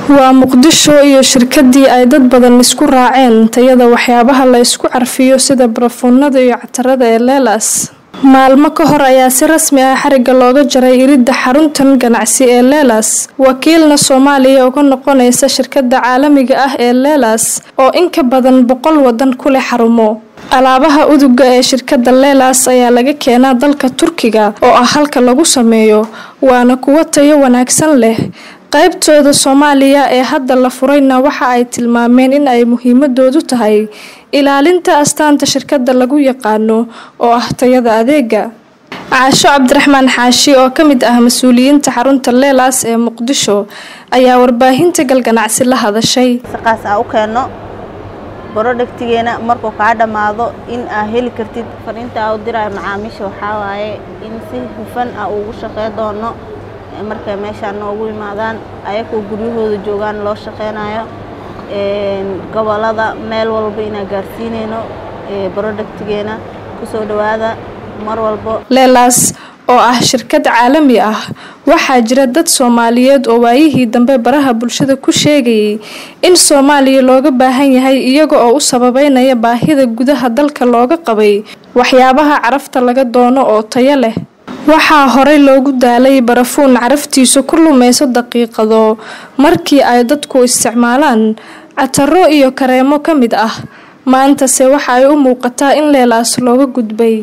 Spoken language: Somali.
waa Muqdisho iyo shirkadii ay dad badan isku raaceen tayada waxyaabaha la isku carfiyo sida barafuunada iyo catarada ee Leelaas. maalmo ka hor ayaa si rasmi ah xariga looga jaray iridda xaruntan ganacsi ee Leelaas, wakiilna Soomaaliya oo ka noqonaysa shirkadda caalamiga ah ee Leelaas oo in ka badan 100 wadan ku leh xarumo. alaabaha uduga ee shirkadda Leelaas ayaa laga keenaa dalka Turkiga oo ah halka lagu sameeyo, waana kuwa tayo wanaagsan leh. qaybtooda Soomaaliya ee hadda la furayna waxa ay tilmaameen in ay muhiimadoodu tahay ilaalinta astaanta shirkadda lagu yaqaano oo ah tayada adeega. Caasho Cabdiraxmaan Xaashi oo kamid ah mas'uuliyiinta xarunta Leelaas ee Muqdisho ayaa warbaahinta galganacsi la hadashay. Shaqaas u keeno productigeena markuu ka dhamaado in aad heli kartid fariinta u diray macaamiisha waxa waaye in si hufan ugu shaqeyn doono marka meesha noogu imaadaan ayagoo guryahooda joogan loo shaqeynayo gobolada meel walba ina gaarsiinayno productigeena ku soo dhawaada mar walba. Leelaas oo ah shirkad caalami ah waxaa jira dad Soomaaliyeed oo waayihii dambe baraha bulshada ku sheegay in Soomaaliya looga baahan yahay iyaga oo u sababeynaya baahida gudaha dalka looga qabay waxyaabaha carafta laga doono oo tayo leh. waxaa horey loogu daalay barafuun caraftiisu ku lumayso daqiiqado markii ay dadku isticmaalaan cataro iyo kareemo kamid ah. maanta se waxa ay u muuqataa in Leelaas looga gudbay.